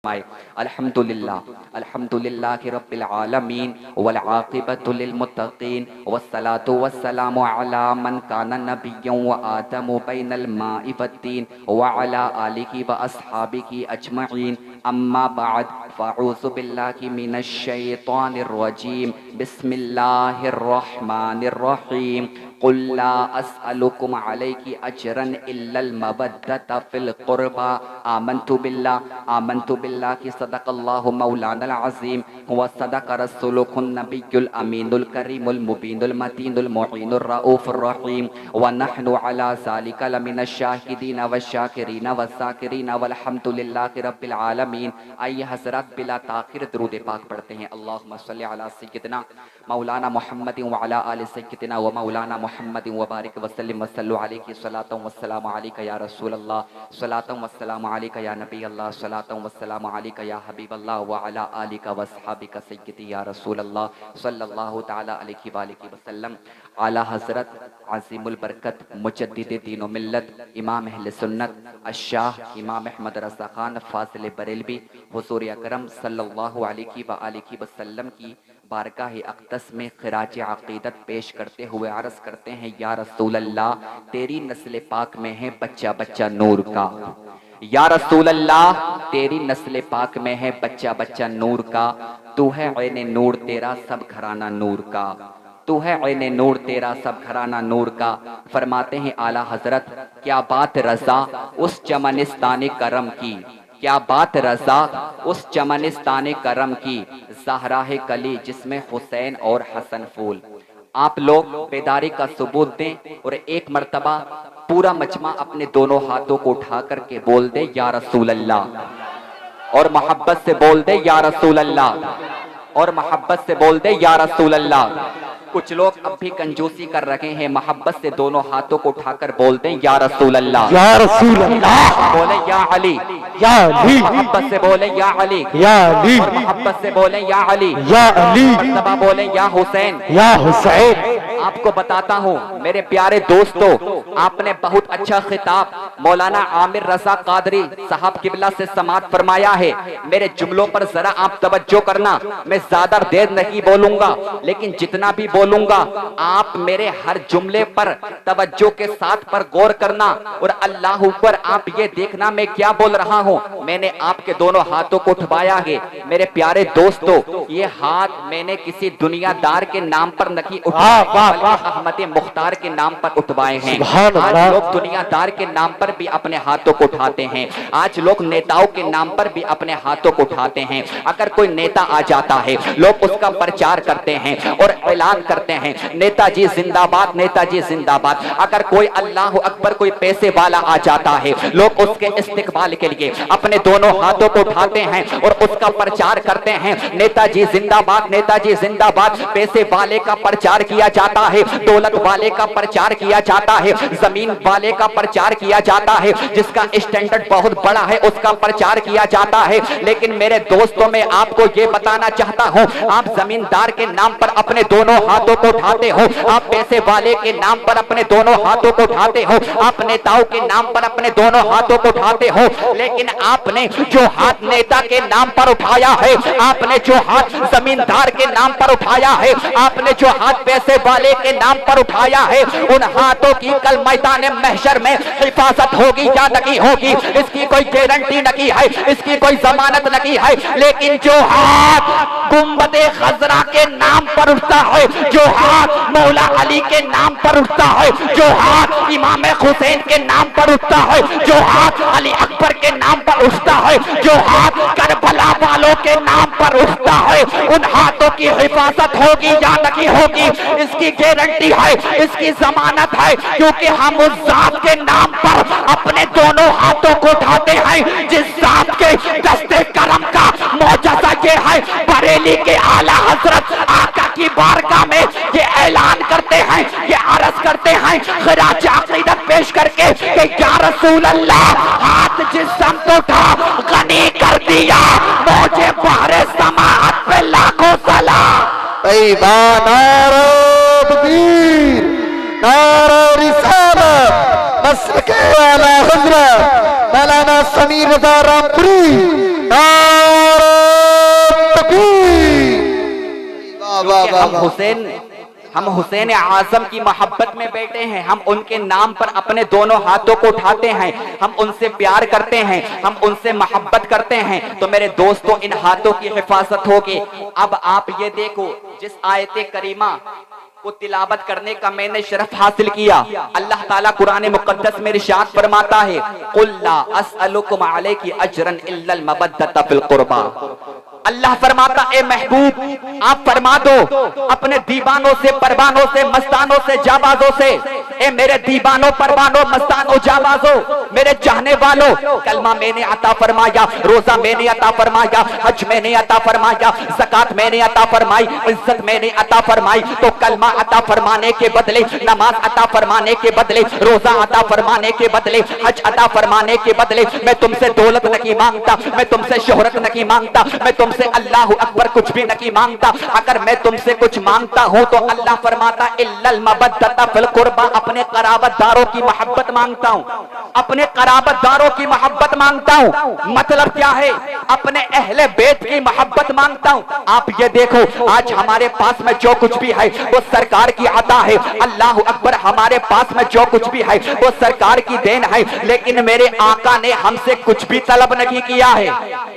अल्हम्दुलिल्लाह अल्हम्दुलिल्लाहि रब्बिल आलमीन वल आक़िबतु लिल मुत्तक़ीन वस्सलातु वस्सलामु अला मन काना नबिय्यन व आदमु बैनल माइ वत्तीन व अला आलिहि व अस्हाबिहि अजमईन अम्मा बाद फ़अऊज़ु बिल्लाहि मिनश शैतानिर रजीम बिस्मिल्लाहिर रहमानिर रहीम क़ुल ला अस्अलुकुम अलैहि अजरन इल्लल मवद्दता फ़िल क़ुरबा आमन्तु बिल्लाहि सदक़ल्लाहु मौलानल अज़ीम व सदक़ रसूलुहुन नबियुल अमीनुल करीमुल मुबीनुल मतीनुल मुईनुर रऊफ़ुर रहीम व नहनु अला ज़ालिका लमिनश शाहिदीन व शाकिरीन व ज़ाकिरीन वल्हम्दुलिल्लाहि रब्बिल आलमीन। आइए हज़रात बिला ताख़िर दुरूद पाक पढ़ते हैं। अल्लाहुम्मा सल्लि अला सय्यिदिना मौलाना मुहम्मदिन व अला आलि सय्यिदिना व मौलाना मुहम्मदिन व बारिक वसल्लिम वसल्लु अलैहि सलातन वस्सलामु अलैका या रसूल अल्लाह सलातन वस्सलामु अलैका या नबी अल्लाह सलातन वस्सलामु अलैका या हबीब अल्लाह व अला आलिका व अस्हाबिका सय्यिदी या रसूल अल्लाह सल्लल्लाहु तआला अलैहि व आलिहि वसल्लम। आला हज़रत अज़ीमुल बरकत मुजद्दिद दीन व मिल्लत इमाम अहले सुन्नत अश-शाह इमाम अहमद रज़ा खान फाज़िल बरेलवी हुज़ूर अकरम सल्लल्लाहु अलैहि व आलिहि वसल्लम की बारगाह अक़दस में ख़िराज अक़ीदत पेश करते हुए अर्ज़ करते हैं, या रसूल अल्लाह तेरी नस्ल पाक में है बच्चा बच्चा नूर का। या रसूल अल्लाह तेरी नस्ल पाक में है बच्चा बच्चा नूर का। तू है ऐने नूर तेरा सब घराना नूर का। तू है ऐने नूर तेरा सब घराना नूर का। फरमाते हैं आला हजरत, क्या बात रज़ा उस चमनिस्तान करम की, क्या बात रज़ा उस चमनिस्तान करम की, ज़हरा कली जिसमें हुसैन और हसन फूल। आप लोग बेदारी का सबूत दें और एक मर्तबा पूरा मजमा अपने दोनों हाथों को उठा करके बोल दे या रसूल अल्लाह, और मोहब्बत से बोल दे या रसूल अल्लाह, और मोहब्बत से बोल दे या रसूल अल्लाह। कुछ लोग अब भी कंजूसी कर रहे हैं, मोहब्बत से दोनों हाथों को उठाकर बोल दें या रसूल अल्लाह, या रसूल अल्लाह, बोले या अली, या अली, मोहब्बत से बोले या अली, या अली, और मोहब्बत से बोले या अली, या अली, मर्तबा बोले या हुसैन, या हुसैन। आपको बताता हूँ मेरे प्यारे दोस्तों, आपने बहुत अच्छा खिताब मौलाना आमिर रज़ा कादरी साहब किबला से समात फरमाया है। मेरे जुमलों पर जरा आप तवज्जो करना, मैं ज्यादा देर नहीं बोलूंगा, लेकिन जितना भी बोलूंगा आप मेरे हर जुमले पर तवज्जो के साथ पर गौर करना, और अल्लाह ऊपर आप ये देखना मैं क्या बोल रहा हूँ। मैंने आपके दोनों हाथों को उठवाया है मेरे प्यारे दोस्तों, ये हाथ मैंने किसी दुनियादार के नाम पर नहीं उठाया, अहमद मुख्तार के नाम पर उठवाए हैं। आज लोग दुनियादार के नाम पर भी अपने हाथों को उठाते हैं, आज लोग नेताओं के नाम पर भी अपने हाथों को उठाते हैं। अगर कोई नेता आ जाता है लोग उसका प्रचार करते हैं और ऐलान करते हैं नेताजी जिंदाबाद, नेताजी जिंदाबाद। अगर कोई अल्लाह अकबर कोई पैसे वाला आ जाता है लोग उसके इस्तिकबाल के लिए अपने दोनों हाथों को उठाते हैं और उसका प्रचार करते हैं, नेताजी जिंदाबाद, नेताजी जिंदाबाद। पैसे वाले का प्रचार किया जाता है, दौलत वाले का प्रचार किया जाता है, जमीन वाले का प्रचार किया जाता है, जिसका स्टैंडर्ड बहुत बड़ा है उसका प्रचार किया जाता है। लेकिन मेरे दोस्तों मैं आपको ये बताना चाहता हूँ, आप जमींदार के नाम पर अपने दोनों हाथों को उठाते हो, आप पैसे वाले के नाम पर अपने दोनों हाथों को उठाते हो, आप नेताओं के नाम पर अपने दोनों हाथों को उठाते हो, लेकिन आपने जो हाथ नेता के नाम पर उठाया है, आपने जो हाथ जमींदार के नाम पर उठाया है, आपने जो हाथ पैसे वाले के नाम पर उठाया है, उन हाथों की कल मैदान महशर में हिफाजत होगी या नहीं होगी इसकी कोई गारंटी नहीं है, इसकी कोई जमानत नहीं है। लेकिन जो हाथ गुंबदे खजरा के नाम पर उठता है, जो हाथ मौला अली के नाम पर उठता है, जो हाथ इमाम हुसैन के नाम पर उठता है, जो हाथ अली अकबर के नाम पर उठता है, जो हाथ करबला वालों के नाम पर उठता है, उन हाथों की हिफाजत होगी या नहीं होगी इसकी गारंटी है, इसकी जमानत है। क्योंकि हम उस जात के नाम पर अपने दोनों हाथों को उठाते हैं जिस जात के दस्ते करम का मौजज़ा ये है। बरेली के आला हजरत आका की बारगाह में ये ऐलान करते हैं, ये अर्ज करते हैं खिराज अक़ीदत पेश करके कि या रसूल अल्लाह हाथ जिस समत उठा गनी कर दिया, मुझे बहरे समाअत पे लाखों सलाम। नारा तकबीर, नारा रिसालत, मसलके आला हज़रत मौलाना समीर रज़ा रामपुरी। हम हुसैन आजम की मोहब्बत में बैठे हैं, हम उनके नाम पर अपने दोनों हाथों को उठाते हैं, हम उनसे प्यार करते हैं, हम उनसे मोहब्बत करते हैं। तो मेरे दोस्तों, इन हाथों की हिफाजत होगी। अब आप ये देखो, जिस आयते करीमा को तिलावत करने का मैंने शरफ हासिल किया, अल्लाह ताला कुरान मुकद्दस में इरशाद फरमाता है, कुल ला अस्अलुकुम अलैहि अजरन इल्लल मवद्दत फिल कुर्बा। अल्लाह फरमाता, ए महबूब आप फरमा दो अपने दीवानों से, परवानों से, मस्तानों से, जाबाजों से, ए मेरे दीवानों, परवानों, मस्तानों, जाबाजों, मेरे चाहने वालों, कलमा मैंने अता फरमाया, रोजा मैंने अता फरमाया, हज मैंने अता फरमाया, ज़कात मैंने अता फरमाई, इज्जत मैंने अता फरमाई। तो कलमा अता फरमाने के बदले, नमाज अता फरमाने के बदले, रोजा अता फरमाने के बदले, हज अता फरमाने के बदले मैं तुमसे दौलत नहीं मांगता, मैं तुमसे शोहरत नहीं मांगता, मैं तुमसे अल्लाह अकबर कुछ भी नहीं मांगता। अगर मैं तुमसे कुछ मांगता हूं तो अल्लाह फरमाता इल्लल मवद्दत फिल कुर्बा, अपने कराबतदारों की मोहब्बत मांगता हूं, अपने कराबतदारों की मोहब्बत मांगता हूं। मतलब क्या है? अपने अहले बैत की मोहब्बत मांगता हूं। आप ये देखो, आज हमारे पास में जो कुछ भी है वो सरकार की अता है, अल्लाह अकबर, हमारे पास में जो कुछ भी है वो सरकार की देन है। लेकिन मेरे आका ने हमसे कुछ भी तलब नहीं किया है,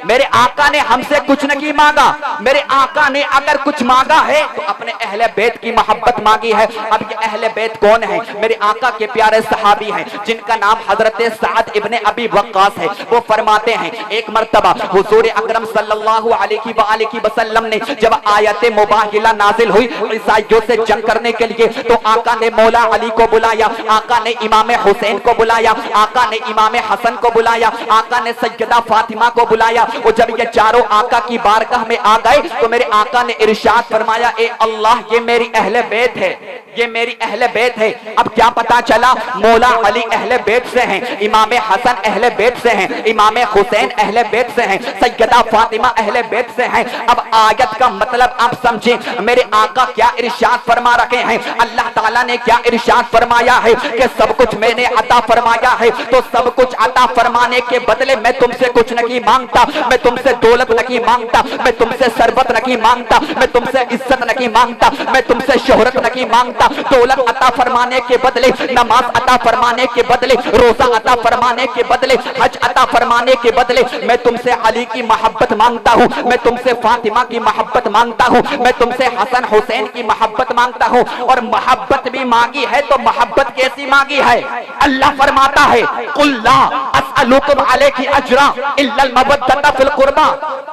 मेरे आका ने हमसे कुछ नहीं मांगा। मेरे आका ने अगर कुछ मांगा है तो अपने अहले बैत की मोहब्बत मांगी है। अब ये अहले बैत कौन है? मेरे आका के प्यारे सहाबी हैं जिनका नाम हजरत साद इब्ने अबी वक्कास है। वो फरमाते हैं, एक मर्तबा हुजूर अकरम सल्लल्लाहु अलैहि वसल्लम ने जब आयत मुबाहिला नाजिल हुई ईसाइयों से जंग करने के लिए, तो आका ने मौला अली को बुलाया, आका ने इमाम हुसैन को बुलाया, आका ने इमाम हसन को बुलाया, आका ने सैयदा फातिमा को बुलाया। वो जब ये चारों आका की बारगाह में आ गए तो मेरे आका ने इरशाद फरमाया, ए अल्लाह, ये मेरी अहले बैत है, ये मेरी अहले बैत है। अब क्या पता चला? मौला अली अहले बैत से हैं, इमाम हसन अहले बैत से हैं, इमाम हुसैन अहले बैत से हैं, सैयदा फातिमा अहले बैत से हैं। अब आयत का मतलब आप समझे, मेरे आका क्या इरशाद फरमा रखे हैं? अल्लाह ताला ने क्या इरशाद फरमाया है कि सब कुछ मैंने अता फरमाया है। तो सब कुछ अता फरमाने के बदले मैं तुमसे कुछ नहीं मांगता, मैं तुमसे दौलत नहीं मांगता, मैं तुमसे सरबत नहीं मांगता, मैं तुमसे इज्जत नहीं मांगता, मैं तुमसे शोहरत नहीं मांगता। दौलत अता फरमाने के बदले, नमाज अता फरमाने के बदले, रोजा अता फरमाने के बदले, हज अता फरमाने के बदले मैं तुमसे अली की मोहब्बत मांगता हूँ, मैं तुमसे फातिमा की मोहब्बत मांगता हूँ, मैं तुमसे हसन हुसैन की मोहब्बत मांगता हूँ। और मोहब्बत भी मांगी है तो मोहब्बत कैसी मांगी है? अल्लाह फरमाता है, कुल ला अस्अलुकुम अलैहि अजरा इल्लल मवद्दत फिल कुर्बा।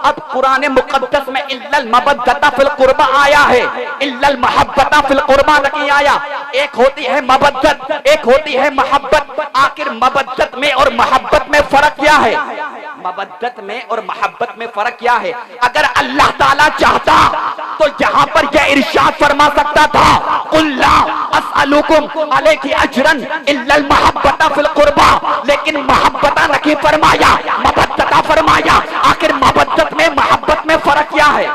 अब कुरान मुकद्दस में इल्लल मवद्दत फिल कुर्बा आया है, इल्लल मोहब्बत फिल कुर्बा नहीं आया। एक होती है मवद्दत, एक होती है मोहब्बत। आखिर मवद्दत में और मोहब्बत में फर्क क्या है? मवद्दत में और मोहब्बत में फर्क क्या है? अगर अल्लाह ताला चाहता तो यहाँ पर यह इरशाद फरमा सकता था, कुल ला अस्अलुकुम अलैहि अजरन इल्लल मोहब्बत फिल कुर्बा, लेकिन मोहब्बत नहीं फरमाया, मवद्दत फरमाया। आखिर मवद्दत में मोहब्बत में फर्क क्या है?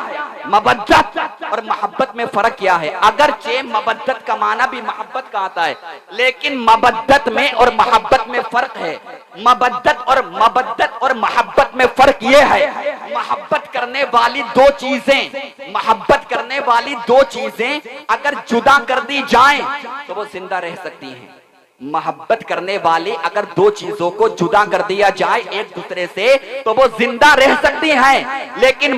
मवद्दत और मोहब्बत में फर्क क्या है? अगरचे मवद्दत का माना भी मोहब्बत का आता है, लेकिन मवद्दत में और मोहब्बत में फर्क है। मवद्दत और मोहब्बत में फर्क ये है, मोहब्बत करने वाली दो चीजें, मोहब्बत करने वाली दो चीजें अगर जुदा कर दी जाएं तो वो जिंदा रह सकती हैं। मोहब्बत करने वाली अगर दो चीजों को जुदा कर दिया जाए एक दूसरे से तो वो जिंदा रह सकती हैं। लेकिन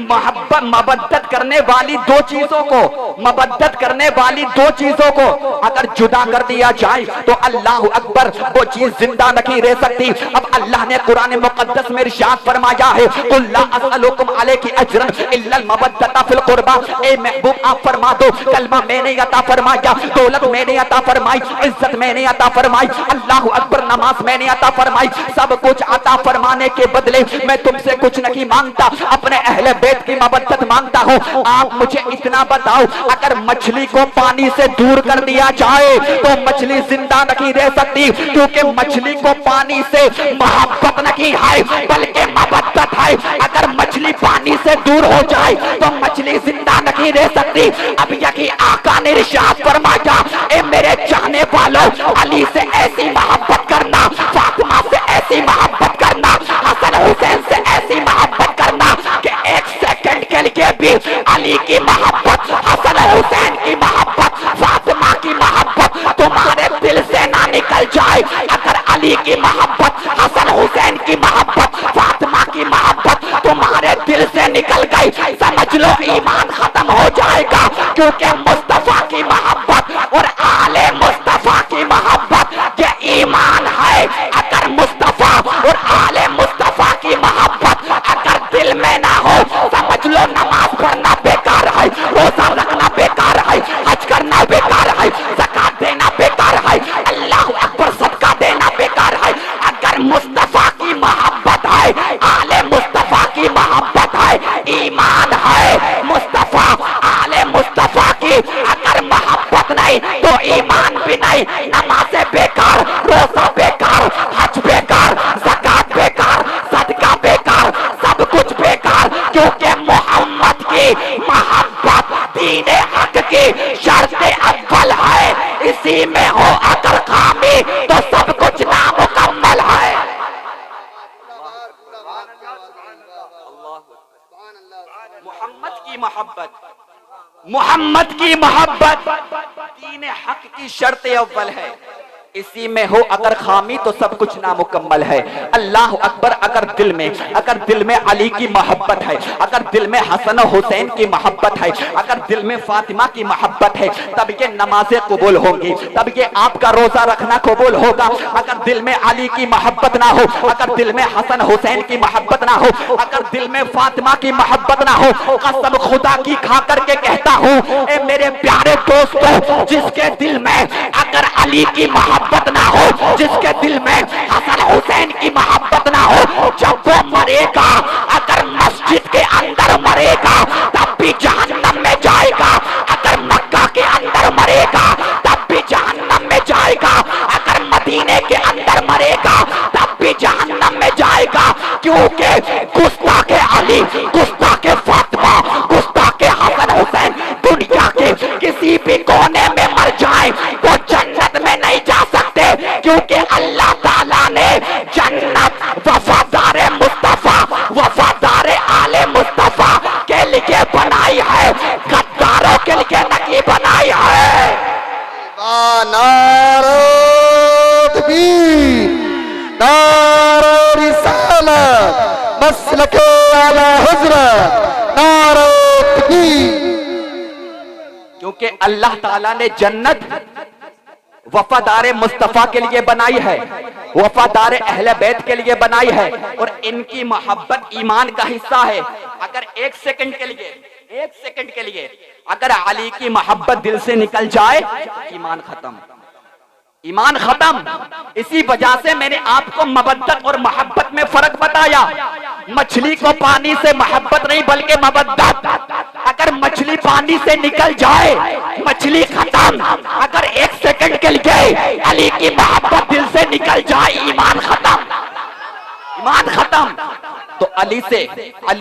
मवद्दत करने वाली दो चीजों को, मवद्दत करने वाली दो चीजों को अगर जुदा कर दिया जाए तो अल्लाह अकबर, वो चीज जिंदा नहीं रह सकती। अब अल्लाह ने कुरान मुकद्दस में इरशाद फरमाया है, कुल ला अस्अलुकुम अलैहि अजरन इल्लल मवद्दत फिल कुर्बा। ए महबूब आप फरमा दो, कलमा मैंने अता फरमाया, दौलत मैंने अता फरमाई, इज्जत मैंने अता फरमाई, अल्लाह अकबर, नमाज मैंने अता फरमाई। सब कुछ अता फरमाने के बदले मैं तुमसे कुछ नहीं मांगता, अपने अहले बैत की मवद्दत मांगता हूँ। आप मुझे इतना बताओ, अगर मछली को पानी से दूर कर दिया जाए तो मछली जिंदा नहीं रह सकती, क्योंकि मछली को पानी से मोहब्बत नहीं है बल्कि मवद्दत है। अगर मछली पानी से दूर हो जाए तो मछली जिंदा नहीं रह सकती। अब यही आका ने इरशाद फरमाया, ए मेरे चाहने वालों, अली से ऐसी मोहब्बत करना, फातिमा से ऐसी मोहब्बत करना, हसन हुसैन से ऐसी मोहब्बत करना कि एक सेकंड के लिए भी अली की मोहब्बत, हसन हुसैन की मोहब्बत, फातिमा की मोहब्बत तुम्हारे दिल से ना निकल जाए, अगर अली की मोहब्बत, हसन हुसैन की मोहब्बत, फातिमा की मोहब्बत तुम्हारे दिल से निकल गई, समझ लो ईमान खत्म हो जाएगा। क्योंकि मुस्तफा की मोहब्बत और आले मुस्तफा की मोहब्बत ये ईमान है। अगर मुस्तफा और आले मुस्तफा की मोहब्बत अगर दिल में ना हो, समझ लो नमाज पढ़ना बेकार है, रोजा रखना बेकार है, हज करना बेकार है, ज़कात देना बेकार है, अल्लाह अकबर सदका देना बेकार है। अगर मुस्तफा की मोहब्बत है, आले मुस्तफा की मोहब्बत है, ईमान है, मुस्तफा आले मुस्तफा की अगर मोहब्बत नहीं तो ईमान भी नहीं, नमाज़ें बेकार, रोजा बेकार, हज बेकार, ज़कात बेकार, सदका बेकार, सब कुछ बेकार। क्योंकि मोहम्मद की मोहब्बत दीने हक की शर्त अव्वल है, इसी में हो अगर खामी तो सब कुछ नामुकम्मल है। मोहम्मद की मोहब्बत, मोहम्मद की मोहब्बत दीने हक की शर्त अव्वल है, इसी में हो अगर खामी तो सब कुछ नामुकम्मल है। अल्लाह अकबर। अगर दिल में अली की मोहब्बत है, अगर दिल में हसन हुसैन की मोहब्बत है, अगर दिल में फातिमा की मोहब्बत है, तब ये नमाजें कबूल होंगी, तब ये आपका रोजा रखना कबूल होगा। अगर दिल में अली की मोहब्बत ना हो, अगर दिल में हसन हुसैन की मोहब्बत ना हो, अगर दिल में फातिमा की मोहब्बत ना हो, कसम खुदा की खा करके कहता हूँ ए मेरे प्यारे दोस्तों, जिसके दिल में अगर अली की मोहब्बत ना हो, जिसके दिल में हसन हुसैन की मोहब्बत ना हो, जब वो मरेगा अगर मस्जिद के अंदर मरेगा तब भी जहन्नम में जाएगा, अगर मक्का के अंदर मरेगा तब भी जहन्नम में जाएगा, अगर मदीने के अंदर मरेगा तब भी जहन्नम में जाएगा। क्योंकि गुस्ताखे अली, गुस्ताखे फातिमा, गुस्ताखे हसन हुसैन दुनिया के किसी भी कोने में मर जाए वो जन्नत में नहीं जा सकते, क्योंकि अल्लाह ताला ने जन्नत वफादार मुस्तफा, वफादार आले मुस्तफा के लिए बनाई है, गद्दारों के लिए नहीं बनाई है। नारे तकबीर, नारे रिसालत, मसलके आला हज़रत, नारे तकबीर। क्योंकि अल्लाह ताला ने जन्नत वफादार मुस्तफा के लिए बनाई है, वफादार अहले बैत के लिए बनाई है, और इनकी मोहब्बत ईमान का हिस्सा है। अगर एक सेकंड के लिए अगर अली की मोहब्बत दिल से निकल जाए, ईमान खत्म, ईमान खत्म। इसी वजह से मैंने आपको मवद्दत और मोहब्बत में फर्क बताया। मछली को पानी से मोहब्बत नहीं बल्कि मवद्दत। अगर मछली पानी से निकल जाए मछली खत्म, अगर एक सेकंड के लिए अली की मोहब्बत दिल से निकल जाए, ईमान खत्म, ईमान खत्म। तो अली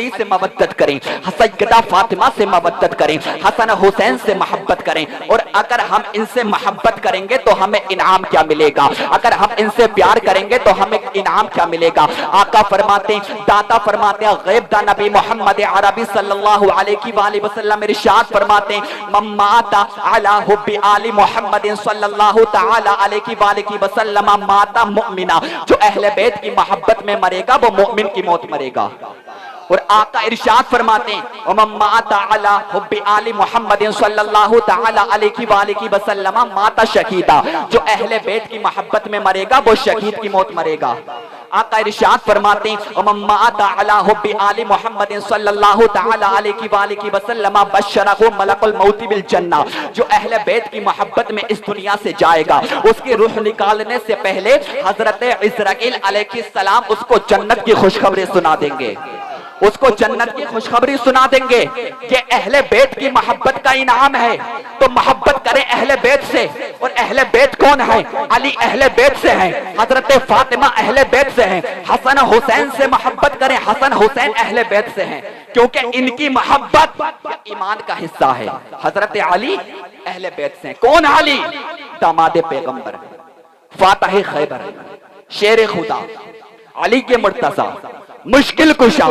से मवद्दत करें, सैयदा फातिमा से मवद्दत करें, हसन हुसैन से मोहब्बत करें, और अगर हम इनसे मोहब्बत करेंगे तो हमें इनाम क्या मिलेगा, अगर हम इनसे प्यार करेंगे तो हमें इनाम क्या मिलेगा। आका फरमाते, दाता फरमाते, गैब नबी मोहम्मद अरबी सल्लल्लाहु अलैहि वसल्लम इरशाद फरमाते, मम्माता अला हुब्बी आली मोहम्मद सल्लल्लाहु तआला अलैहि वसल्लम माता मुमिना, जो अहले बैत की मोहब्बत में मरेगा वो मोमिन की मौत मरेगा। और आका इरशाद फरमाते हैं, माता अला हुब्बी आली मोहम्मद सल्लल्लाहु तआला अलैहि वसल्लम माता शहीदा, जो अहले बैत की मोहब्बत में मरेगा वो शहीद की मौत मरेगा। आका इरशाद फरमाते हैं, माता अला हुब्बी आली मोहम्मद सल्लल्लाहु तआला अलैहि वसल्लम बशरहु मलकुल मौत बिल जन्नह, जो अहले बैत की मोहब्बत में इस दुनिया से जाएगा, उसकी रूह निकालने से पहले हजरत इस्राइल अलैहिस्सलाम उसको जन्नत की खुशखबरी सुना देंगे, उसको जन्नत की खुशखबरी सुना देंगे। ये अहले बैत की मोहब्बत का इनाम है। तो मोहब्बत करें अहले बैत से, और अहले बैत कौन है? अली अहले बैत से हैं, हजरत फातिमा अहले बैत से हैं, हसन हुसैन से मोहब्बत करें, हसन हुसैन अहले बैत से हैं, क्योंकि इनकी मोहब्बत ईमान का हिस्सा है। हजरत अली अहले बैत से हैं। कौन अली? दामाद पैगंबर, फातह खैबर, शेर खुदा, अली के मुर्तजा, मुश्किल कुशा,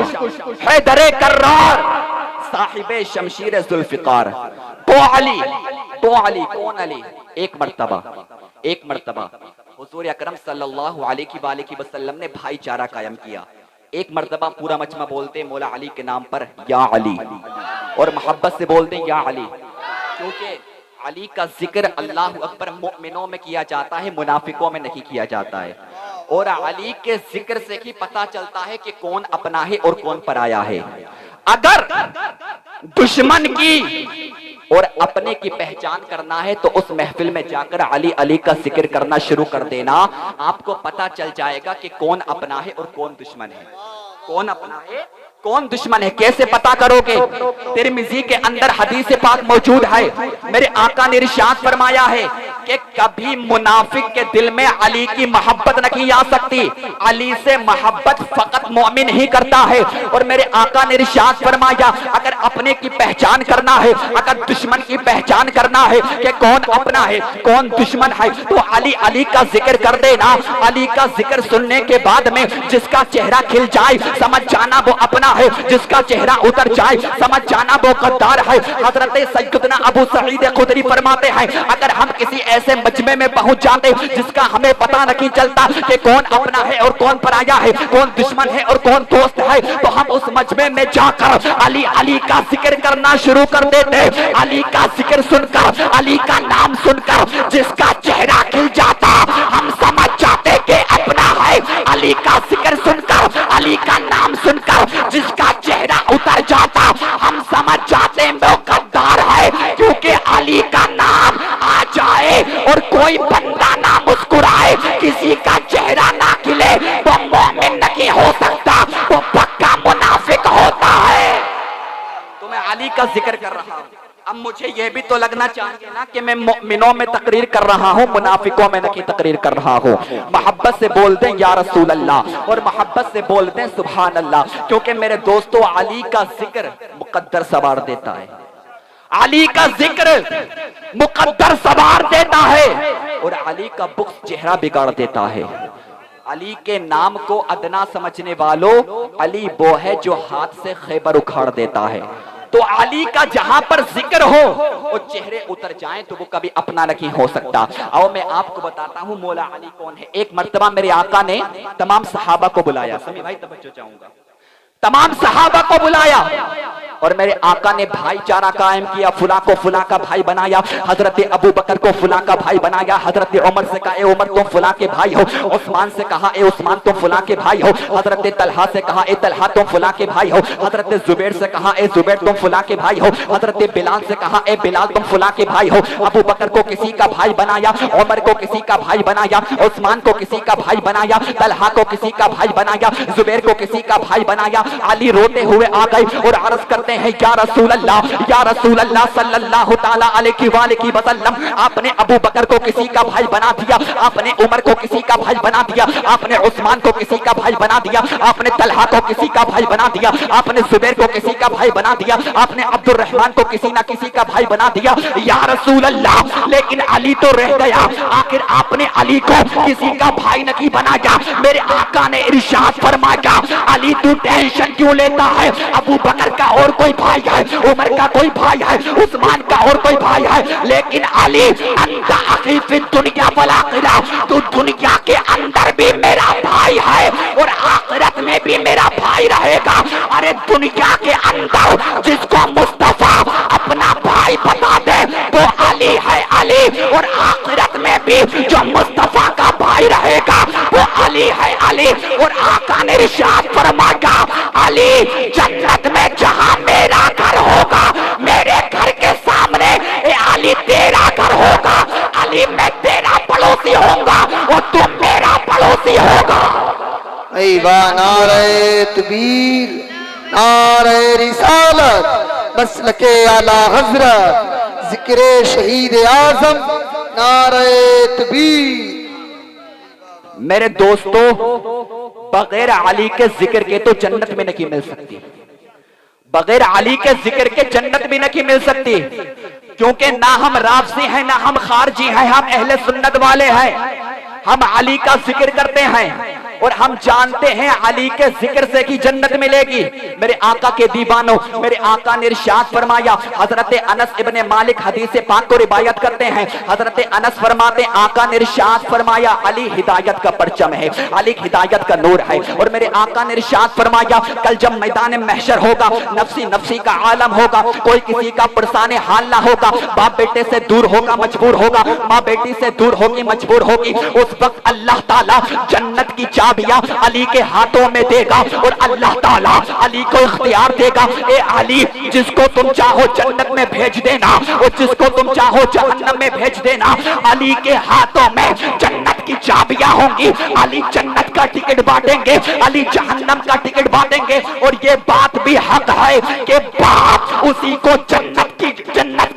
हैदरे कर्रार, साहिबे शमशीर जुल्फिकार। तो अली कौन अली? एक मर्तबा हुजूर अकरम सल्लल्लाहु अलैहि वसल्लम ने भाईचारा कायम किया। एक मर्तबा पूरा मजमा बोलते मौला अली के नाम पर या अली, और मोहब्बत से बोलते या अली, क्योंकि अली का जिक्र अल्लाह अकबर मोमिनों में किया जाता है, मुनाफिकों में नहीं किया जाता है। और अली के जिक्र से ही पता चलता है कि कौन अपना है और कौन पराया है। अगर दुश्मन की और अपने की पहचान करना है तो उस महफिल में जाकर अली अली का जिक्र करना शुरू कर देना, आपको पता चल जाएगा कि कौन अपना है और कौन दुश्मन है, कौन अपना है कौन दुश्मन है। कैसे पता करोगे? तिरमिजी के अंदर हदीस पाक मौजूद है, मेरे आका ने इरशाद फरमाया है कि कभी मुनाफिक के दिल में अली की मोहब्बत नहीं आ सकती, अली से मोहब्बत फकत मोमिन ही करता है। और मेरे आका ने इरशाद फरमाया अगर अपने की पहचान करना है, अगर दुश्मन की पहचान करना है कि कौन अपना है कौन दुश्मन है, तो अली अली का जिक्र कर देना। अली का जिक्र सुनने के बाद में जिसका चेहरा खिल जाए समझ जाना वो अपना है, जिसका चेहरा उतर जाए समझ जाना वो गद्दार है। हजरत सैयदना अबू सईद खुदरी फरमाते हैं अगर हम किसी ऐसे मजमे में पहुंच जाते जिसका हमें पता नहीं चलता कि कौन अपना है और कौन पराया है, कौन दुश्मन है और कौन दोस्त है, तो हम उस मजमे में जाकर अली अली का जिक्र करना शुरू कर देते। अली का जिक्र सुनकर, अली का नाम सुनकर जिसका चेहरा खिल जाता हम समझ जाते कि अपना है। अली का जिक्र सुनकर, अली का नाम सुनकर जिसका चेहरा उतर जाता हम समझ जाते वो गद्दार है। क्योंकि अली का नाम आ जाए और कोई बंदा ना मुस्कुराए, किसी का चेहरा ना खिले, वो मोमिन नहीं हो सकता, वो पक्का मुनाफिक होता है। तो मैं अली का जिक्र कर रहा हूँ। अब मुझे यह भी तो लगना चाहिए ना कि मैं मोमिनों में तकरीर कर रहा हूँ, मुनाफिकों में नहीं तकरीर कर रहा हूँ। मोहब्बत से बोल दें या रसूल अल्लाह, और मोहब्बत से बोल दें सुभान अल्लाह, क्योंकि मेरे दोस्तों अली का जिक्र मुकद्दर सवार देता है, अली का जिक्र मुकद्दर सवार देता है, और अली का बुग़्ज़ चेहरा बिगाड़ देता है। अली के नाम को अदना समझने वालों, अली वो है जो हाथ से खैबर उखाड़ देता है। तो अली का जहां पर जिक्र हो वो चेहरे उतर जाएं तो वो कभी अपना नहीं हो सकता। आओ मैं आपको बताता हूं मौला अली कौन है। एक मर्तबा मेरे आका ने तमाम सहाबा को बुलाया, समी भाई तवज्जो चाहूंगा, तमाम सहाबा को बुलाया और मेरे आका ने भाईचारा कायम किया। फुला को फुला का भाई बनाया, हजरत अबू बकर को फुला का भाई बनाया, हजरत उमर से कहा ए उमर तुम फुला के भाई हो, उस्मान से कहा ए उस्मान तुम फुला के भाई हो, हजरत तलहा से कहा ए तलहा तुम फुला के भाई हो, हजरत जुबैर से कहा ए जुबैर तुम फुला के भाई हो, हजरत बिलाल से कहा ए बिलाल तुम फुला के भाई हो। अबू बकर को किसी का भाई बनाया, उमर को किसी का भाई बनाया, उस्मान को किसी का भाई बनाया, तलहा को किसी का भाई बनाया, जुबैर को किसी का भाई बनाया। अली रोते हुए आ गए और अर्ज करते हैं या रसूल अल्लाह सल्लल्लाहु ताला अलैहि वसल्लम, आपने अबू बकर को किसी का भाई बना दिया, आपने उमर को किसी का भाई बना दिया, आपने उस्मान को किसी का भाई बना दिया, आपने तलहा को किसी का भाई बना दिया, आपने जुबैर को किसी का भाई बना दिया, आपने अब्दुल रहमान को किसी ना किसी का भाई बना दिया या रसूल अल्लाह, लेकिन अली तो रह गया, आखिर आपने अली को किसी का भाई नहीं बनाया। मेरे आका ने इरशाद फरमाया अली तू टेंशन क्यों लेता है, अबू बकर का और कोई भाई है, उमर का कोई भाई है, उस्मान का और कोई भाई है, लेकिन अली अंता अखी फी दुनिया वल आखिरा, तू दुनिया के अंदर भी मेरा भाई है और आखिरत में भी मेरा भाई रहेगा। अरे दुनिया के अंदर जिसको मुस्तफा अपना भाई बता दे वो अली है अली, और आखिरत में भी जो मुस्तफा का भाई रहेगा वो अली है अली। और आका ने इरशाद फरमाया अली जन्नत में जहां मेरा घर होगा, मेरे घर के सामने अली तेरा घर होगा, अली मैं तेरा पड़ोसी होऊंगा और तुम मेरा पड़ोसी होगा। नारे तकबीर, नारे रिसालत, मसलके आला हजरत, जिक्रे शहीद आजम, नारे तकबीर। मेरे दोस्तों बगैर अली के जिक्र के तो जन्नत में नहीं मिल सकती, बगैर अली के जिक्र के जन्नत भी नहीं मिल सकती, क्योंकि ना हम राफसी हैं ना हम खारजी हैं, हम अहले सुन्नत वाले हैं, हम अली का जिक्र करते हैं। और हम जानते हैं अली के जिक्र से की जन्नत मिलेगी। मेरे आका के दीवानों, मेरे आका ने इरशाद फरमाया, हजरत अनस इब्ने मालिक हदीस पाक को रिवायत करते हैं। हजरत अनस फरमाते, आका ने इरशाद फरमाया, अली हिदायत का परचम है, अली हिदायत का नूर है। और मेरे आका ने इरशाद फरमाया, कल जब मैदान महशर होगा, नफसी नफसी का आलम होगा, कोई किसी का परेशान हाल ना होगा, बाप बेटे से दूर होगा, मजबूर होगा, माँ बेटी से दूर होगी, मजबूर होगी, उस वक्त अल्लाह ताला जन्नत की चाबियां अली के हाथों में देगा और अल्लाह ताला अली को इख्तियार देगा, ए अली जिसको तुम चाहो जन्नत में भेज देना और जिसको तुम चाहो जहन्नम में भेज देना। अली के हाथों में जन्नत की चाबियां होंगी, अली जन्नत का टिकट बांटेंगे, अली जहन्नम का टिकट बांटेंगे। और ये बात भी हक है कि बाप उसी को जन्नत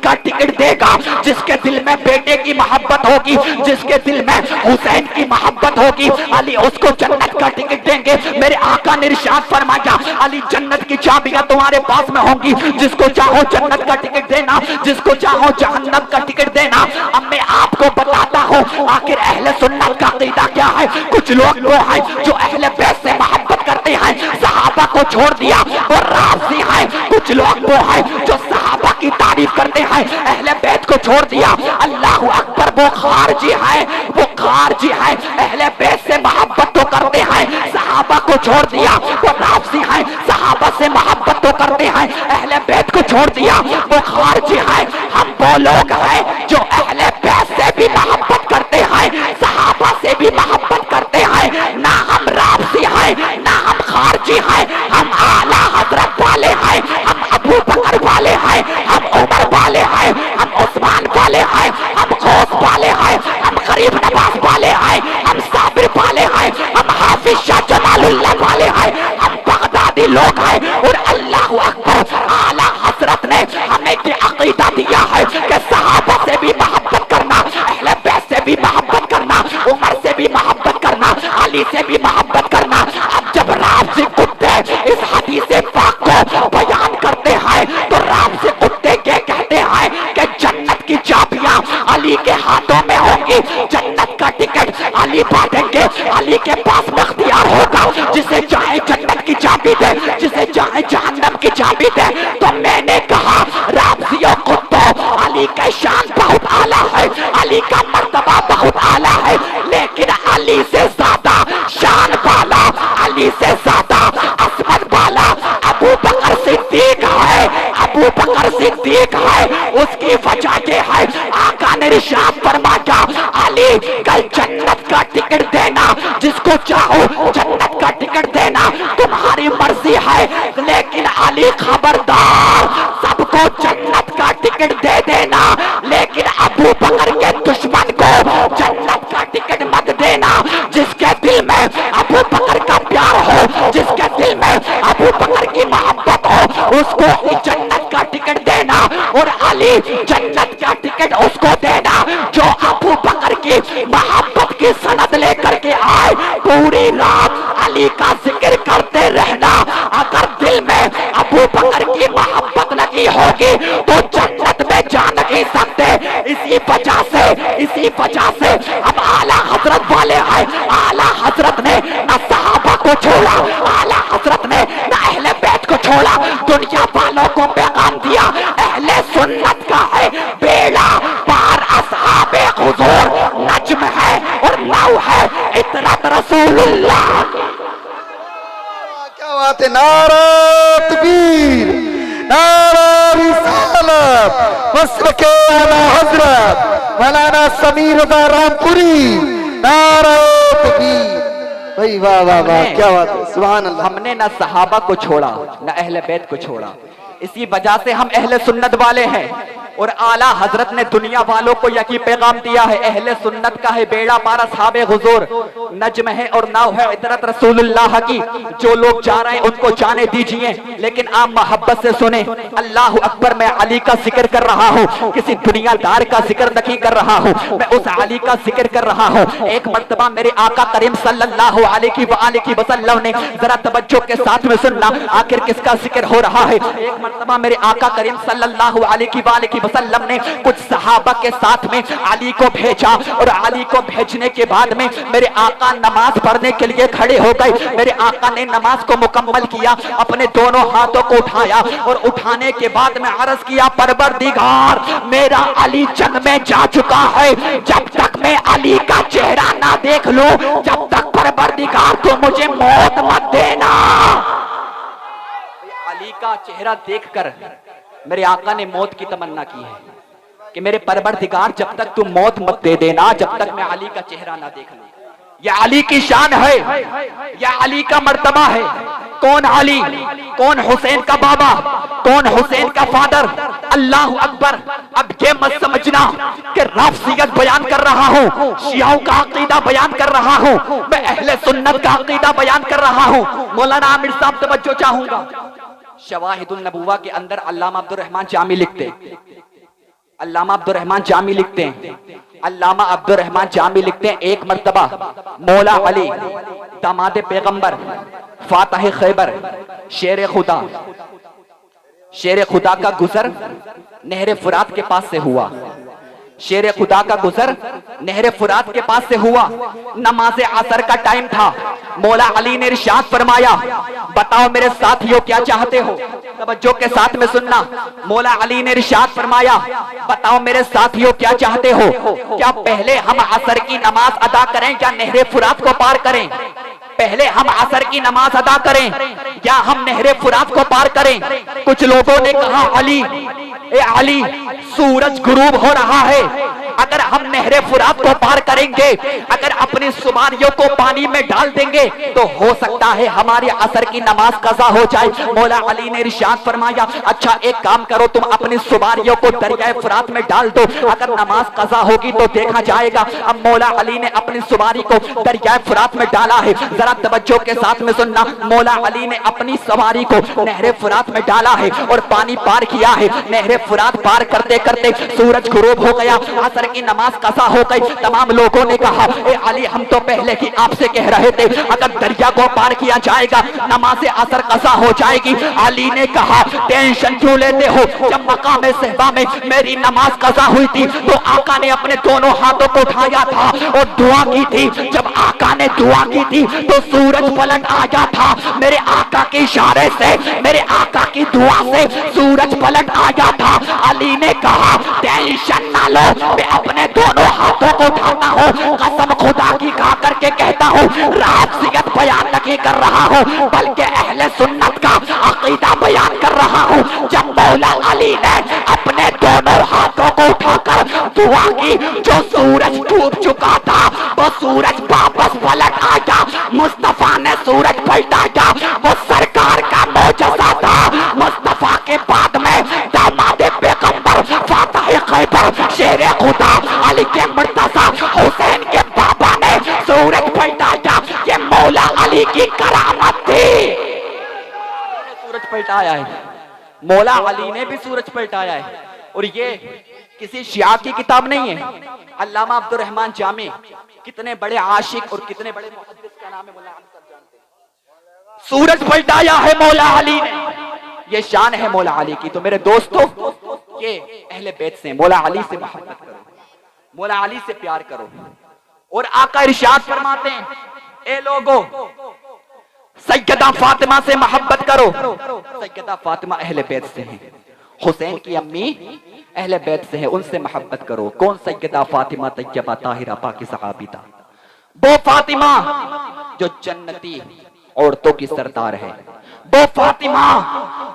का टिकट देगा जिसके दिल में बेटे की मोहब्बत होगी, जिसके दिल में हुसैन की मोहब्बत होगी, अली उसको जन्नत का टिकट देंगे। मेरे आका ने इरशाद फरमाया, अली जन्नत की चाबियां तुम्हारे पास में होंगी, जिसको चाहो जन्नत का टिकट देना, जिसको चाहो जहन्नम का टिकट देना। अब मैं आपको बताता हूँ आखिर अहले सुन्नत का अकीदा क्या है। कुछ लोग वो हैं जो अहले बैत से मोहब्बत करते हैं, सहाबा को छोड़ दिया वो राज़ी हैं। कुछ लोग वो हैं जो सहाबा की तारीफ करते हैं, अहले बैत को छोड़ दिया। अल्लाह अकबर, वो खारजी है, वो खारजी है। अहले बैत से मोहब्बत तो करते हैं, सहाबा को छोड़ दिया वो राज़ी हैं। सहाबा से मोहब्बत तो करते हैं, अहले बैत को छोड़ दिया वो खारजी है। हम वो लोग हैं जो अहले बैत से भी मोहब्बत करते हैं, सहाबा से भी मोहब्बत करते हैं। ना हम राज़ी हैं, ना हम खारजी हैं, हम आला हजरत वाले हैं, हम अबू बकर वाले हैं, हम उमर वाले हैं, हम उस्मान वाले हैं, हम गौस वाले हैं, हम गरीब नवाज वाले हैं, हम साबिर वाले हैं, हम हाफिज शाह जमालुल्लाह वाले हैं, हम बगदादी लोग हैं। और अल्लाह अकबर, आला हजरत ने हमें ये अकीदा दिया है कि सहाबा से भी मोहब्बत करना, अहले बैत से भी मोहब्बत करना, उमर से भी मोहब्बत करना, अली से भी मोहब्बत करना। अब जब राज़ी कुत्ते इस हदीस पाक को बयान करते हैं तो राज़ी कुत्ते क्या कहते हैं कि जन्नत की चाबियां अली के हाथों में होंगी, जन्नत का टिकट अली बांटेंगे, अली के पास में इख्तियार होगा, जिसे चाहे जन्नत की चाबी दे, जिसे चाहे जहन्नम की चाबी दे। तो मैंने कहा राज़ियों कुत्तों, अली का शान बहुत आला है, अली का मर्तबा बहुत आला है, लेकिन अली से ज्यादा शान वाला, अली से ज्यादा असमत वाला अबू बकर सिद्दीक है, अबू बकर सिद्दीक है। उसकी वजह ये है, आका ने इरशाद फरमाया, अली कल जन्नत का टिकट देना, जिसको चाहो जन्नत का टिकट देना, तुम्हारी मर्जी है, लेकिन अली खबरदार सबको जन्नत का टिकट दे देना, लेकिन अबू बकर के दुश्मन को जन्नत का टिकट मत देना। जिसके दिल में अबू बकर का प्यार हो, जिसके दिल में अबू बकर की मोहब्बत हो, उसको जन्नत का टिकट देना। और अली जन्नत का टिकट उसको देना जो अबू बकर की मोहब्बत की सनद लेकर के आए। पूरी रात अली का जिक्र करते रहना। अगर दिल में अबू बकर की मोहब्बत नहीं होगी तो जन्नत में जा नहीं सकते। इसी वजह से हम आला हजरत वाले हैं। आला हजरत ने न सहाबा को छोड़ा, आला हजरत ने न अहले बैत को छोड़ा, दुनिया वालों को पैगाम दिया, अहले सुन्नत का है बेड़ा पार, असहाबे हुजूर नज्म है और नाव है इतरत रसूलुल्लाह। क्या बात है, नारा तकबीर, नारा रिसालत, मसलके आला हजरत मौलाना समीर रज़ा रामपुरी, नारा तकबीर। भाई वाह वाह वाह, क्या बात है, सुभान अल्लाह। हमने ना सहाबा को छोड़ा ना अहले बैत को छोड़ा, इसी वजह से हम अहले सुन्नत वाले हैं। और आला हजरत ने दुनिया वालों को यही पैगाम दिया है, अहले सुन्नत का है बेड़ा पार, असहाबे हुजूर नज्म है और नाव है इतरत रसूलुल्लाह की। जो लोग जा रहे हैं उनको जाने दीजिए, लेकिन आप मोहब्बत से सुने। अल्लाह अकबर, मैं अली का जिक्र कर रहा हूँ, किसी दुनियादार का जिक्र नहीं कर रहा हूँ, मैं उस अली का जिक्र कर रहा हूँ। एक मर्तबा मेरे आका करीम सल्लल्लाहु अलैहि वसल्लम ने, जरा तवज्जो के साथ में सुनना आखिर किसका जिक्र हो रहा है। एक मर्तबा मेरे आका करीम सल्लल्लाहु अलैहि वसल्लम ने कुछ सहाबा के साथ में अली को भेजा और अली को भेजने के बाद में मेरे आका नमाज पढ़ने के लिए खड़े हो गए। मेरे आका ने नमाज को मुकम्मल किया, अपने दोनों हाथों को उठाया और उठाने के बाद में अर्ज किया, परवरदिगार मेरा अली जंग में जा चुका है, जब तक मैं अली का चेहरा ना देख लूं, जब तक परवरदिगार तो मुझे मौत मत देना। अली का चेहरा देखकर मेरे आका ने मौत की तमन्ना की है कि मेरे परवरदिगार जब तक तू मौत मत दे देना, जब तक मैं अली का चेहरा ना देख लूं। यह अली की शान है, यह अली का मर्तबा है। कौन अली, कौन हुसैन का बाबा, कौन हुसैन का फादर। अल्लाह अकबर। अब ये मत समझना कि राफियत बयान कर रहा हूँ, शियाओं का अकीदा बयान कर रहा हूँ, मैं अहले सुन्नत का अकीदा बयान कर रहा हूँ। मौलाना आमिर साहब तवज्जो चाहूंगा, शवाहिदुल नबुवा के अंदर अल्लामा अब्दुर्रहमान जामी लिखते हैं, अल्लामा अब्दुर्रहमान जामी लिखते हैं, अल्लामा अब्दुर्रहमान जामी लिखते हैं, एक मर्तबा मौला अली दामाद पैगंबर फातह खैबर शेर खुदा का गुजर नहर फुरात के पास से हुआ। शेर खुदा का गुजर नहर फुरात के पास से हुआ। नमाज असर का टाइम था। मौला अली ने इरशाद फरमाया, बताओ मेरे साथियों क्या चाहते हो। तवज्जो के साथ में सुनना। मौला अली ने इरशाद फरमाया, बताओ मेरे साथियों क्या चाहते हो, क्या पहले हम असर की नमाज अदा करें या नहर फुरात को पार करें? पहले हम असर की नमाज अदा करें या हम नहर फुरात को पार करें? कुछ लोगों ने कहा, अली ए अली, सूरज गुरूब हो रहा है, अगर हम नहरे फुरात को पार करेंगे, अगर अपनी सुमारियों को पानी में डाल देंगे तो हो सकता है हमारी असर की नमाज कज़ा हो जाए। मौला अली ने इरशाद फरमाया, अच्छा एक काम करो, तुम अपनी सुमारियों को दरिया फुरात में डाल दो, अगर नमाज कज़ा होगी तो देखा जाएगा। अब मौला अली ने अपनी सुमारी को दरिया फुरात में डाला है। जरा तवज्जो के साथ में सुनना। मौला अली ने अपनी सवारी को नहरे फुरात में डाला है और पानी पार किया है। नहरे फुरात पार करते करते सूरज गुरूब हो गया, असर की नमाज कज़ा हो गई। तमाम लोगों ने कहा, ए अली, हम तो पहले ही आपसे कह रहे थे अगर दरिया को पार किया जाएगा नमाज असर कज़ा हो जाएगी। अली ने कहा, टेंशन क्यों लेते हो, जब मकाम सहबा में मेरी नमाज कज़ा हुई थी तो आका ने अपने दोनों हाथों को उठाया था और दुआ की थी। जब आका ने दुआ की थी तो सूरज पलट आया था। मेरे आका के इशारे से, मेरे आका की दुआ से सूरज पलट आया था। अली ने कहा, टेंशन ना लो, मैं अपने दोनों हाथों को उठाता हूँ, कसम खुदा की खा करके कहता हूँ, राफियत बयान नहीं कर रहा हूँ बल्कि अहले सुन्नत का अकीदा बयान कर रहा हूँ। जब मौला अली ने अपने दोनों हाथों को उठाकर दुआ की, जो सूरज डूब चुका था वो सूरज वापस पलट आया। मुस्तफा ने सूरज पलटाया, वो सरकार का मौजज़ा था। मुस्तफा के बाद में दामाद पैगंबर फातह खैबर शेर खुदा अली के मुर्तज़ा हुसैन के बाबा ने सूरज पलटाया। ये मौला अली की करामत थी। सूरज पलटाया है, मौला अली ने भी सूरज पलटाया है। और ये किसी शिया की किताब नहीं है। अल्लामा अब्दुर्रहमान जामी कितने बड़े आशिक और कितने बड़े मुहद्दिस का नाम है, मौला अली सब जानते हैं। सूरज पलटाया है मौला अली ने, ये शान है मौला अली की। तो मेरे दोस्तों, ये अहले बैत से, मौला अली से मोहब्बत करो, मौला अली से प्यार करो। और आका इरशाद फरमाते हैं, ए लोगो, सैयदा फातिमा से मोहब्बत करो। सैयदा फातिमा अहले बैत से हैं, हुसैन की अम्मी अहले बैत से है, उनसे मोहब्बत करो। कौन? सैयदा फातिमा तैयबा ताहिरा पाकी सहाबिता, वो फातिमा जो जन्नती औरतों की सरदार है, वो फातिमा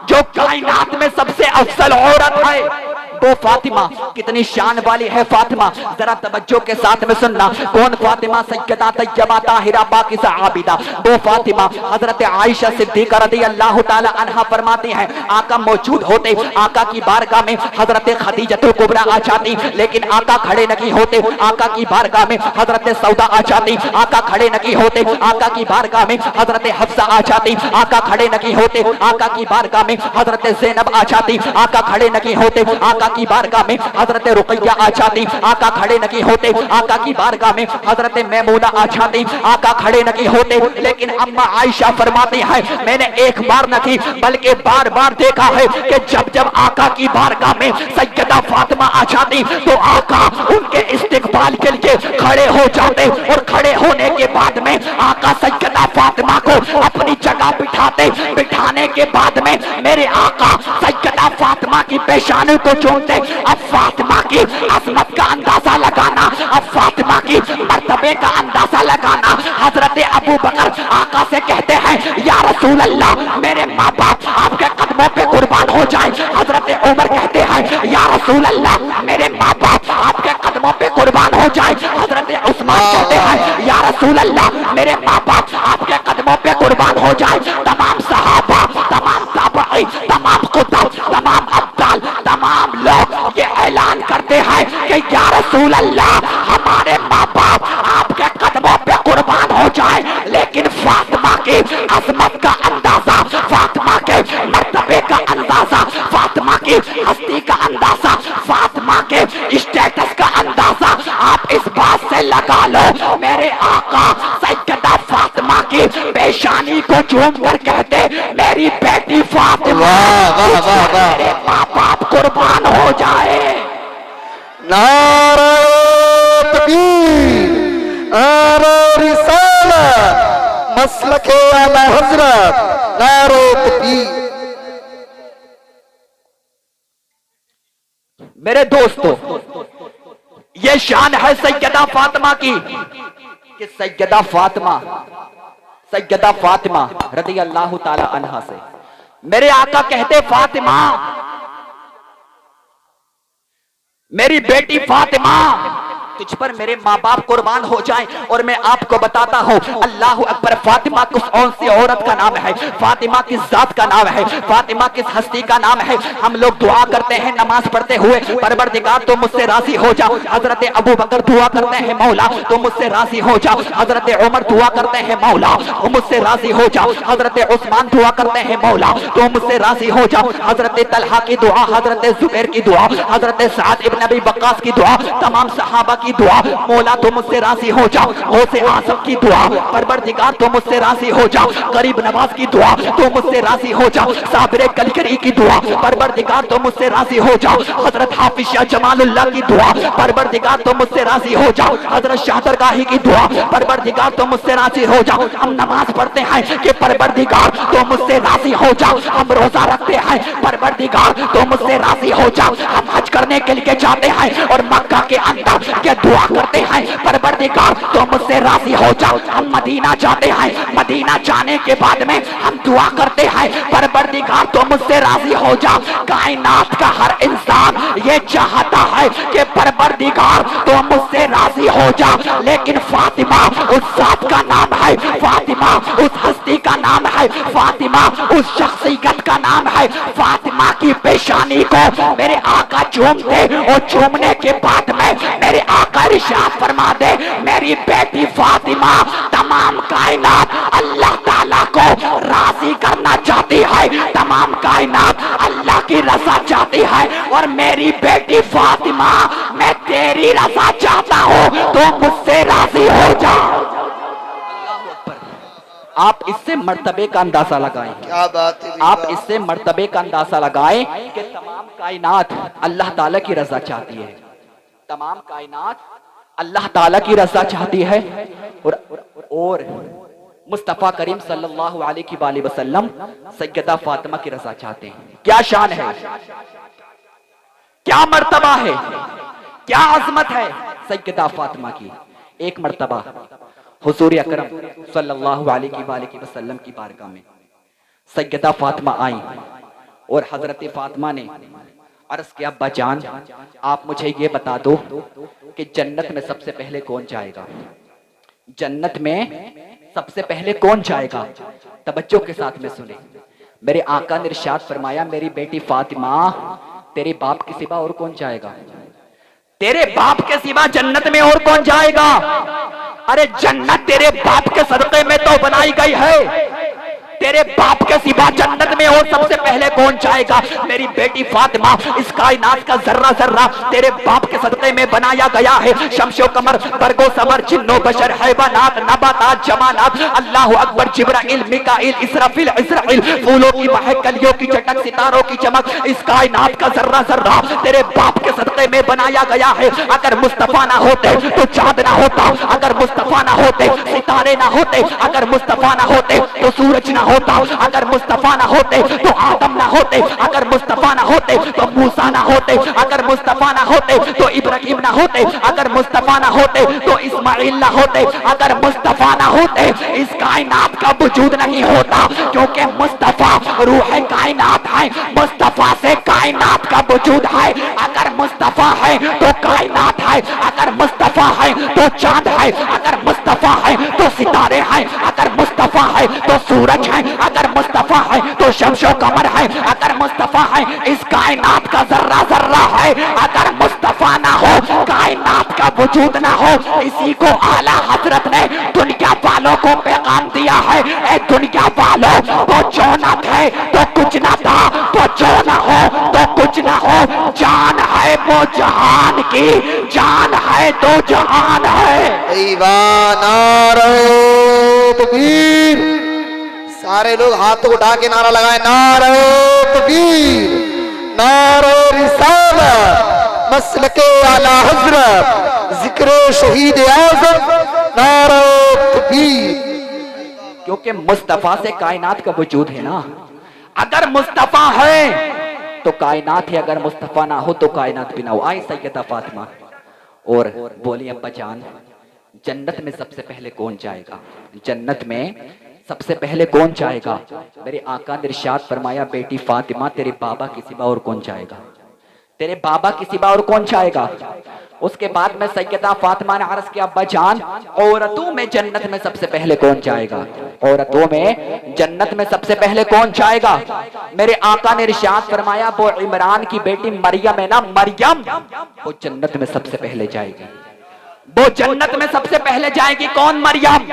जो कायनात में सबसे अफजल औरत है। वो फातिमा कितनी शान वाली है फातिमा, जरा तवज्जो के साथ में सुनना। कौन फातिमा? सैयदा तैयबा ताहिरा पाकी सहाबिता, वो फातिमा हजरत आयशा सिद्दीका रज़ियल्लाहु ताला अन्हा फरमाती हैं, आका मौजूद होते आका की बारगाह में हजरत खदीजतुल कुबरा आ जाती, लेकिन आका खड़े नहीं होते। आका की बारगाह में हजरत सौदा आ जाती, आका खड़े नहीं होते। आका की बारगाह में हजरत हफ्सा आ जाती, आका खड़े नहीं होते। आका की बारगाह में हजरत ज़ैनब आ जाती, आका खड़े नहीं होते। आका की बारगाह में हजरत रुकैया आ जाती, आका खड़े नहीं होते। आका की बारगाह में हजरत मैमूना आ जाती, आका खड़े नहीं होते। लेकिन अम्मा आयशा फरमाती है, मैंने एक बार नहीं बल्कि बार बार देखा है कि जब जब आका की बारगाह में सैयदा फातिमा आ जाती तो आका उनके इस्तिकबाल के लिए खड़े हो जाते, और खड़े होने के बाद में आका सैयदा फातिमा को अपनी जगह बिठाते। बिठाने के बाद में मेरे आका सैयदा फातिमा की पेशानी को चूमते। अब फातिमा की अजमत का अंदाजा लगाना, अब फातिमा की मर्तबे का अंदाजा लगाना। हजरत अबू बकर आका से कहते हैं, या रसूल अल्लाह, मेरे माँ बाप आपके कदमों पे कुर्बान हो जाए। हजरत उमर कहते हैं, या रसूल अल्लाह, मेरे माँ बाप आपके कदमों पे कुर्बान हो जाए। हजरत उस्मान कहते हैं, या रसूल अल्लाह, मेरे माँ बाप आपके कदमों पे कुर्बान हो जाए। तमाम सहाबा, तमाम ताबई, तमाम कुतुब, तमाम अब्दाल, तमाम लोग ये ऐलान करते हैं कि या रसूल अल्लाह, हमारे माँ बाप आपके कदमों पे कुर्बान हो जाए। लेकिन फातिमा की अजमत का अंदाजा, फातिमा के मर्तबे का अंदाजा, फातिमा की हस्ती का अंदाजा, फातिमा के स्टेटस का अंदाजा आप इस बात से लगा लो, मेरे आका सैयदा फातिमा की पेशानी को चूम कर कहते, मेरी बेटी फातिमा, मेरे माँ बाप कुर्बान हो जाए। नारे तकबीर, नारे रिसालत, मसलके आला हजरत, नारे तकबीर। मेरे दोस्तों, ये शान है सैयदा फातिमा की कि सैयदा फातिमा रज़ी अल्लाह ताला अन्हा से मेरे आका कहते, फातिमा, मेरी बेटी फातिमा, तुझ पर मेरे माँ बाप कुर्बान हो जाएं। और मैं आपको बताता हूँ, अल्लाह अकबर, फातिमा किस कौन सी औरत का नाम है, फातिमा किस जात का नाम है, फातिमा किस हस्ती का नाम है। हम लोग दुआ करते हैं नमाज पढ़ते हुए, परवरदिगार तो मुझसे राजी हो जा। हजरत अबू बकर दुआ करते हैं, मौला तो मुझसे राजी हो जा। हजरत उमर दुआ करते हैं, मौला तो मुझसे राजी हो जा। हजरत उस्मान दुआ करते हैं, मौला तो मुझसे राजी हो जा। हजरत तलहा की दुआ, हजरत जुबैर की दुआ, हजरत साद इब्न अबी वक्कास की दुआ, तमाम सहाबा की दुआ, मौला तो मुझसे राजी हो जाओ। गौसे आज़म की दुआ, परवरदिगार तो मुझसे राजी हो जाओ। गरीब नवाज की दुआ तो मुझसे राजी हो जाओ। साबिर कलकरी की दुआ, परवरदिगार तो मुझसे राजी हो जाओ। हजरत हाफिज शाह जमालुल्लाह की दुआ, परवरदिगार तो मुझसे राजी हो जाओ। हजरत शाहदरगाही की दुआ, परवरदिगार तो मुझसे राजी हो जाओ। हम नमाज पढ़ते हैं कि परवरदिगार तो मुझसे राजी हो जाओ। हम रोजा रखते हैं, परवरदिगार तो मुझसे राजी हो जाओ। हम हज करने के लिए जाते हैं और मक्का के अंदर के दुआ करते हैं, परवरदिगार तो मुझसे राजी हो जाओ। हम मदीना जाते हैं, मदीना जाने के बाद में हम दुआ करते हैं, परवरदिगार तो मुझसे राजी हो जाओ। कायनात का हर इंसान ये चाहता है कि परवरदिगार तो मुझसे राजी हो जाओ। लेकिन फातिमा उस जात का नाम है, फातिमा उस हस्ती का नाम है, फातिमा उस शख्सियत का नाम है। फातिमा की पेशानी को मेरे आका चूमते और चूमने के बाद में मेरे आका इरशाद फरमा दे, मेरी बेटी फातिमा तमाम कायनात अल्लाह ताला को राजी करना चाहती है, तमाम कायनात अल्लाह की रजा चाहती है। और मेरी बेटी फातिमा, मैं तेरी रजा चाहता हूँ, तो मुझसे राजी हो जाओ। आप इससे मर्तबे का अंदाजा लगाएं। क्या बात है, आप इससे मर्तबे का अंदाजा लगाएं कि तमाम कायनात अल्लाह ताला की रजा चाहती है, तमाम कायनात अल्लाह ताला की रजा चाहती है। और मुस्तफा करीम सल्लल्लाहु अलैहि वसल्लम सैयदा फातिमा की रजा चाहते हैं। क्या शान है, क्या मर्तबा है, क्या अजमत है सैयदा फातिमा की। एक मर्तबा हुजूर अकरम सल्लल्लाहु अलैहि वसल्लम की बारगाह में सैयदा फातिमा आई और हजरत फातिमा ने अर्ज किया, अब्बा जान, आप मुझे ये बता दो कि जन्नत में सबसे पहले कौन जाएगा, जन्नत में सबसे पहले कौन जाएगा। तवज्जो के साथ में सुने, मेरे आका ने इरशाद फरमाया, मेरी बेटी फातिमा, तेरे बाप के सिवा और कौन जाएगा, तेरे बाप के सिवा जन्नत में और कौन जाएगा। अरे जन्नत तेरे बाप के सदक़े में तो बनाई गई है, तेरे बाप के सिवा जन्नत में और सबसे पहले कौन जाएगा? मेरी बेटी फातिमा, इस कायनात का जर्रा जर्रा तेरे बाप के सदक़े में बनाया गया है। शम्शो कमर, बरगो समर, जिन्नो बशर, हैवानात, नबातात, जमानात, अल्लाह अकबर, जिब्राइल, मिकाइल, इसराफिल, इस्राइल, फूलों की महक, कलियों की चटक, सितारों की चमक, इस कायनात का जर्रा जर्रा तेरे बाप के सदक़े में बनाया गया है। अगर मुस्तफा ना होते तो चांद ना होता, अगर मुस्तफा ना होते सितारे ना होते, अगर मुस्तफा ना होते तो सूरज ना होता, अगर मुस्तफा ना होते तो आदम ना होते, अगर मुस्तफा ना होते तो मूसा ना होते, अगर मुस्तफा ना होते तो इब्राहिम ना होते, अगर मुस्तफा ना होते तो इस्माइल ना होते, अगर मुस्तफा ना होते इस कायनात का वजूद नहीं होता, क्योंकि मुस्तफा रूह कायनात है, मुस्तफा से कायनात का वजूद है। अगर मुस्तफा है तो कायनात है, अगर मुस्तफा है तो चांद है, अगर मुस्तफा है तो सितारे हैं, अगर मुस्तफा है तो सूरज है, अगर मुस्तफा है तो शम्शो कमर है, अगर मुस्तफा है इस कायनात का जर्रा जर्रा है। अगर मुस्तफा ना हो कायनात का वजूद ना हो। इसी को आला हजरत ने दुनिया वालों को पैगाम दिया है, ए दुनिया वालों, वो जो ना थे तो कुछ ना था, वो जो ना हो तो कुछ ना हो, जान है वो जहान की, जान है तो जहान है। तकबीर, सारे लोग हाथों उठा के नारा लगाए, नारे तकबीर, नारे रिसालत, मसलके आला हजरत, जिक्र शहीद आज़म, नारे तकबीर। क्योंकि मुस्तफा से कायनात का वजूद है ना। अगर मुस्तफा है तो कायनात है, अगर मुस्तफा ना हो तो कायनात भी ना हो। आई सैयदा फातिमा और बोली, अब्बा जान, जन्नत में सबसे पहले कौन जाएगा? जन्नत में सबसे पहले कौन जाएगा? मेरे आका ने इरशाद फरमाया, बेटी फातिमा, तेरे बाबा के सिवा और कौन जाएगा? तेरे बाबा के सिवा और कौन जाएगा? उसके बाद में सैयदा फातिमा ने अर्ज किया, अब्बा जान, औरतों में जन्नत में सबसे पहले कौन जाएगा? औरतों में जन्नत में सबसे पहले कौन जाएगा? मेरे आका ने इरशाद फरमाया, वो इमरान की बेटी मरियम है ना, मरियम, वो जन्नत में सबसे पहले जाएगी। वो जन्नत में सबसे पहले जाएगी। कौन? मरियम,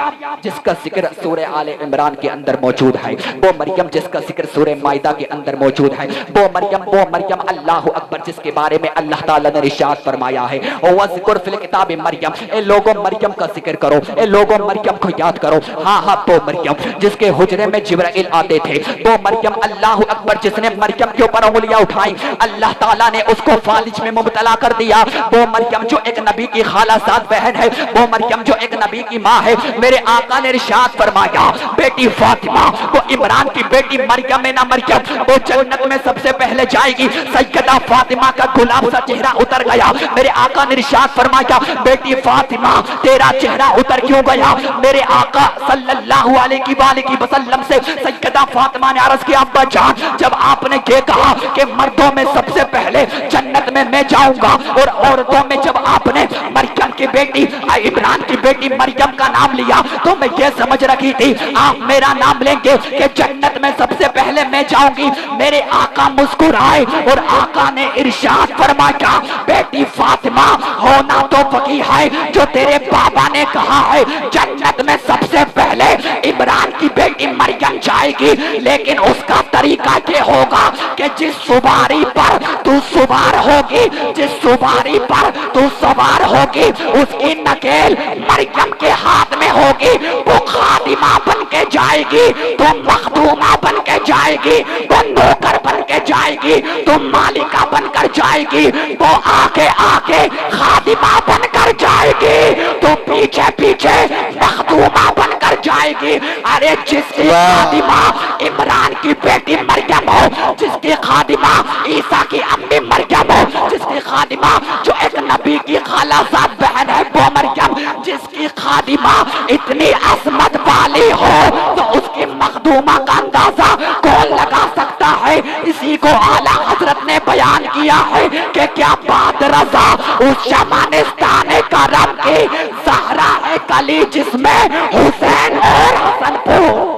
जिसका जिक्र सूरे आले इमरान के अंदर मौजूद है। वो मरियम जिसका जिक्र सूरे माइदा के अंदर मौजूद है। वो मरियम अल्लाह अकबर, जिसके बारे में अल्लाह ताला ने इरशाद फरमाया है, ओ ज़िक्र फिल किताब मरियम, ए लोगों मरियम का जिक्र करो, ए लोगों मरियम को याद करो। हाँ हाँ, वो मरियम जिसके हुजरे में जिब्राइल आते थे, वो मरियम अल्लाह अकबर जिसने मरियम के ऊपर उंगलियां उठाई, अल्लाह ताला ने उसको फालिज में मुब्तला कर दिया। वो मरियम जो एक नबी की खाला बहन है, वो मरियम जो एक नबी की माँ है। मेरे आका ने इरशाद फरमाया, बेटी फातिमा, वो इमरान की बेटी मरियम है ना, मरियम, वो जन्नत में सबसे पहले जाएगी। सैयदा फातिमा का गुलाब सा चेहरा उतर गया। मेरे आका ने इरशाद फरमाया, बेटी फातिमा, तेरा चेहरा उतर क्यों गया? मेरे आका सल्लल्लाहु अलैहि वसल्लम से सैयदा फातिमा ने अर्ज किया, अब्बा जान, जब आपने ये कहा कि मर्दों में सबसे पहले जन्नत में मैं जाऊंगा, और औरतों में जब आपने मरियम की बेटी इमरान की बेटी मरियम का नाम लिया, तो मैं ये समझ रखी थी आप मेरा नाम लेंगे कि जन्नत में सबसे पहले मैं जाऊंगी। मेरे आका मुस्कुराए और आका ने इरशाद फरमाया, बेटी फातिमा, होना तो वही है जो तेरे बाबा ने कहा है, जन्नत में सबसे पहले इमरान की बेटी मरियम जाएगी, लेकिन उसका तरीका ये होगा कि जिस सवारी पर तू सवार होगी, जिस सवारी पर तू सवार होगी, उसकी नकेल मरियम के हाथ में होगी। वो खादिमा बन के जाएगी, तो मखदूमा बन के जाएगी, तो नौकर बन के जाएगी, तो मालिका बनकर जाएगी, वो आगे आगे खादिमा बनकर जाएगी, तो पीछे पीछे मखदूमा बनकर जाएगी। अरे जिसकी खादिमा इमरान की बेटी मरियम हो, जिसकी खादिमा ईसा की अम्मी मरियम हो, जिसकी खादिमा जो एक नबी की खालाजाद बहन है वो मरियम, जिसकी खादिमा इतनी असमत वाली हो, तो उसकी मखदूमा का अंदाजा कौन लगा सकता है? इसी को आला हजरत ने बयान किया है कि क्या बात रजा उस शमानिस्तान करम की ज़हरा है कली, जिसमें हुसैन और हसन को